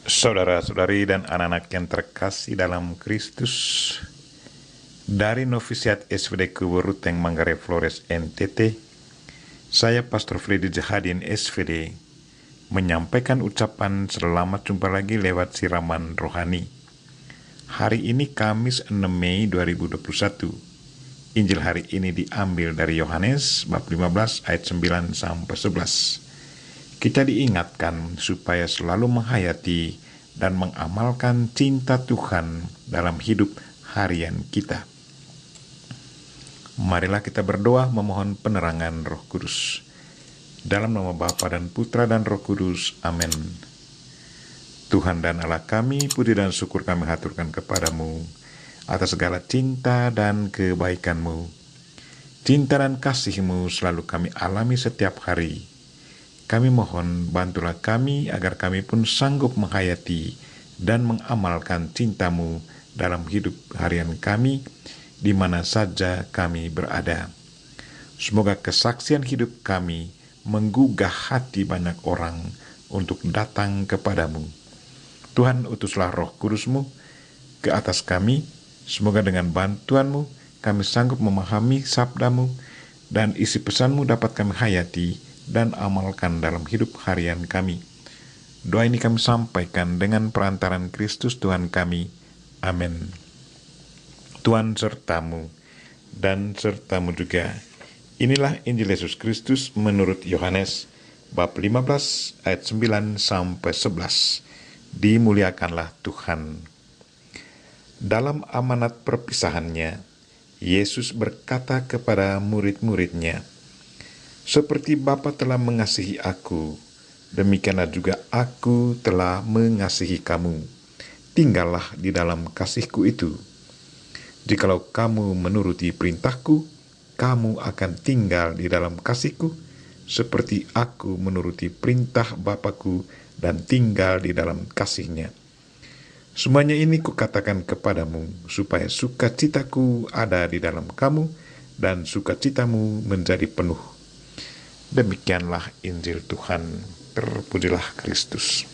Saudara-saudari dan anak-anak yang terkasih dalam Kristus, dari Novisiat SVD Kuburuteng Manggarai Flores NTT, saya Pastor Freddy Jahadin SVD menyampaikan ucapan selamat jumpa lagi lewat siraman rohani. Hari ini Kamis 6 Mei 2021. Injil hari ini diambil dari Yohanes bab 15 ayat 9 sampai 11. Kita diingatkan supaya selalu menghayati dan mengamalkan cinta Tuhan dalam hidup harian kita. Marilah kita berdoa memohon penerangan Roh Kudus. Dalam nama Bapa dan Putra dan Roh Kudus. Amin. Tuhan dan Allah kami, puji dan syukur kami haturkan kepadamu atas segala cinta dan kebaikan-Mu. Cinta dan kasih-Mu selalu kami alami setiap hari. Kami mohon bantulah kami agar kami pun sanggup menghayati dan mengamalkan cinta-Mu dalam hidup harian kami, di mana saja kami berada. Semoga kesaksian hidup kami menggugah hati banyak orang untuk datang kepadamu. Tuhan, utuslah Roh Kudus-Mu ke atas kami. Semoga dengan bantuan-Mu kami sanggup memahami sabda-Mu, dan isi pesan-Mu dapat kami hayati dan amalkan dalam hidup harian kami. Doa ini kami sampaikan dengan perantaran Kristus Tuhan kami. Amin. Tuhan sertamu dan sertamu juga. Inilah Injil Yesus Kristus menurut Yohanes bab 15 ayat 9 sampai 11. Dimuliakanlah Tuhan. Dalam amanat perpisahannya, Yesus berkata kepada murid-muridnya, "Seperti Bapa telah mengasihi aku, demikianlah juga aku telah mengasihi kamu. Tinggallah di dalam kasihku itu. Jikalau kamu menuruti perintahku, kamu akan tinggal di dalam kasihku, seperti aku menuruti perintah Bapakku dan tinggal di dalam kasihnya. Semuanya ini kukatakan kepadamu, supaya sukacitaku ada di dalam kamu, dan sukacitamu menjadi penuh." Demikianlah Injil Tuhan. Terpujilah Kristus.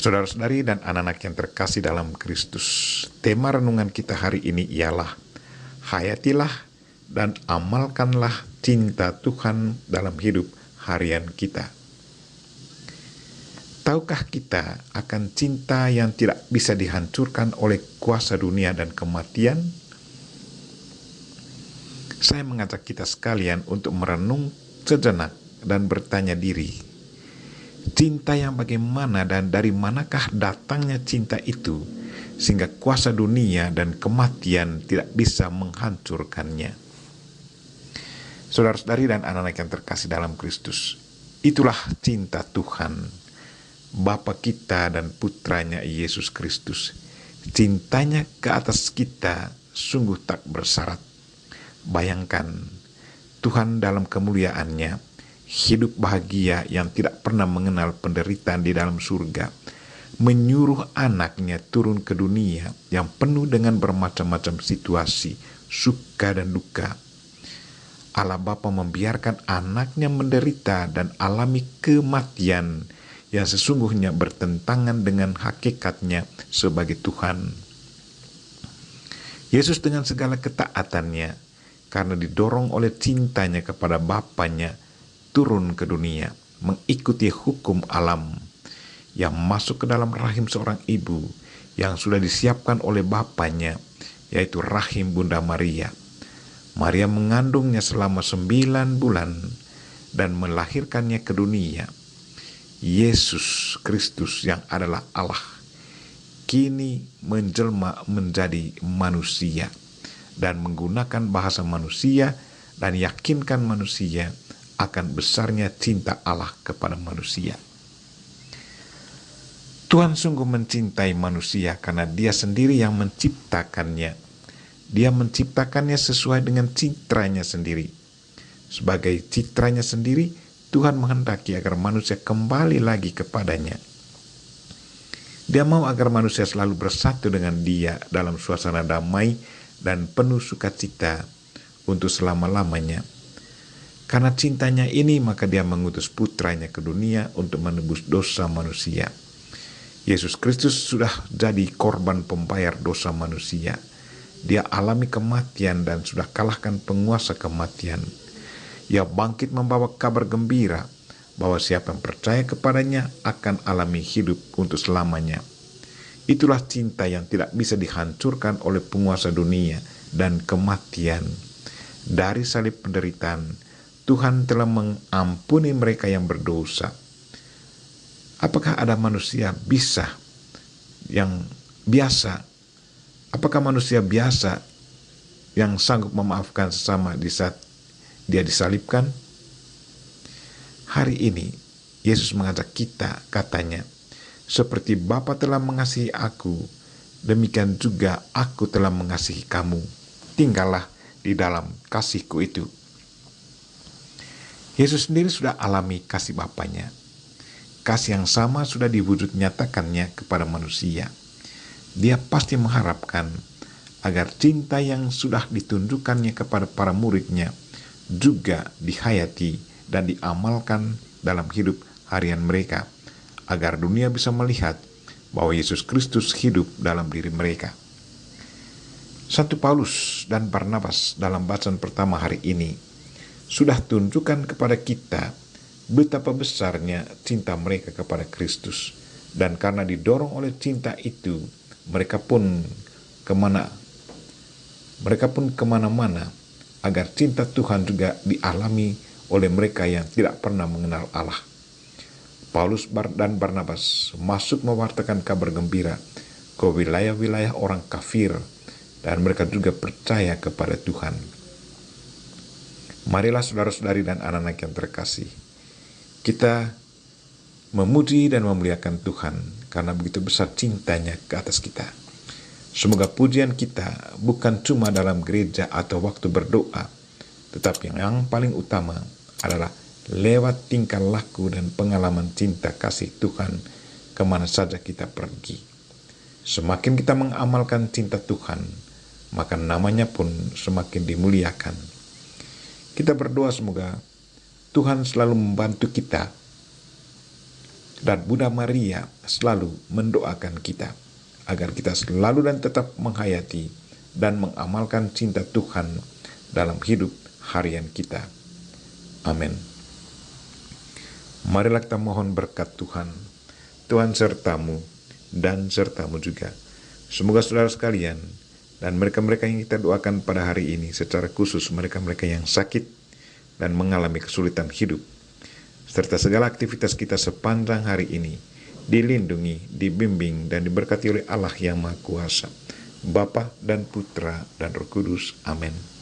Saudara-saudari dan anak-anak yang terkasih dalam Kristus, tema renungan kita hari ini ialah hayatilah dan amalkanlah cinta Tuhan dalam hidup harian kita. Tahukah kita akan cinta yang tidak bisa dihancurkan oleh kuasa dunia dan kematian? Saya mengajak kita sekalian untuk merenung sejenak dan bertanya diri, cinta yang bagaimana dan dari manakah datangnya cinta itu, sehingga kuasa dunia dan kematian tidak bisa menghancurkannya? Saudara-saudari dan anak-anak yang terkasih dalam Kristus, itulah cinta Tuhan, Bapa kita dan Putranya Yesus Kristus. Cintanya ke atas kita sungguh tak bersyarat. Bayangkan, Tuhan dalam kemuliaannya hidup bahagia yang tidak pernah mengenal penderitaan di dalam surga, menyuruh anaknya turun ke dunia yang penuh dengan bermacam-macam situasi, suka dan duka. Allah Bapa membiarkan anaknya menderita dan alami kematian yang sesungguhnya bertentangan dengan hakikatnya sebagai Tuhan. Yesus dengan segala ketaatannya, karena didorong oleh cintanya kepada Bapanya, turun ke dunia, mengikuti hukum alam yang masuk ke dalam rahim seorang ibu yang sudah disiapkan oleh Bapanya, yaitu rahim Bunda Maria. Maria mengandungnya selama 9 bulan dan melahirkannya ke dunia. Yesus Kristus yang adalah Allah kini menjelma menjadi manusia dan menggunakan bahasa manusia dan yakinkan manusia akan besarnya cinta Allah kepada manusia. Tuhan sungguh mencintai manusia karena Dia sendiri yang menciptakannya. Dia menciptakannya sesuai dengan citranya sendiri. Sebagai citranya sendiri, Tuhan menghendaki agar manusia kembali lagi kepadanya. Dia mau agar manusia selalu bersatu dengan Dia dalam suasana damai dan penuh sukacita untuk selama-lamanya. Karena cintanya ini, maka Dia mengutus putranya ke dunia untuk menebus dosa manusia. Yesus Kristus sudah jadi korban pembayar dosa manusia. Dia alami kematian dan sudah kalahkan penguasa kematian. Ia bangkit membawa kabar gembira bahwa siapa yang percaya kepadanya akan alami hidup untuk selamanya. Itulah cinta yang tidak bisa dihancurkan oleh penguasa dunia dan kematian. Dari salib penderitaan, Tuhan telah mengampuni mereka yang berdosa. Apakah ada manusia yang biasa? Apakah manusia biasa yang sanggup memaafkan sesama di saat dia disalibkan? Hari ini Yesus mengajak kita, katanya, seperti Bapa telah mengasihi aku, demikian juga aku telah mengasihi kamu. Tinggallah di dalam kasihku itu. Yesus sendiri sudah alami kasih Bapanya. Kasih yang sama sudah diwujud nyatakannya kepada manusia. Dia pasti mengharapkan agar cinta yang sudah ditunjukkannya kepada para muridnya juga dihayati dan diamalkan dalam hidup harian mereka, agar dunia bisa melihat bahwa Yesus Kristus hidup dalam diri mereka. Santo Paulus dan Barnabas dalam bacaan pertama hari ini sudah tunjukkan kepada kita betapa besarnya cinta mereka kepada Kristus, dan karena didorong oleh cinta itu mereka pun kemana-mana agar cinta Tuhan juga dialami oleh mereka yang tidak pernah mengenal Allah. Paulus dan Barnabas masuk mewartakan kabar gembira ke wilayah-wilayah orang kafir, dan mereka juga percaya kepada Tuhan. Marilah saudara-saudari dan anak-anak yang terkasih, kita memuji dan memuliakan Tuhan karena begitu besar cintanya ke atas kita. Semoga pujian kita bukan cuma dalam gereja atau waktu berdoa, tetapi yang paling utama adalah lewat tingkah laku dan pengalaman cinta kasih Tuhan kemana saja kita pergi. Semakin kita mengamalkan cinta Tuhan, maka namanya pun semakin dimuliakan. Kita berdoa semoga Tuhan selalu membantu kita, dan Bunda Maria selalu mendoakan kita, agar kita selalu dan tetap menghayati dan mengamalkan cinta Tuhan dalam hidup harian kita. Amin. Marilah kita mohon berkat Tuhan. Tuhan sertamu dan sertamu juga. Semoga saudara sekalian dan mereka-mereka yang kita doakan pada hari ini, secara khusus mereka-mereka yang sakit dan mengalami kesulitan hidup, serta segala aktivitas kita sepanjang hari ini dilindungi, dibimbing, dan diberkati oleh Allah yang Maha Kuasa, Bapa dan Putra dan Roh Kudus. Amin.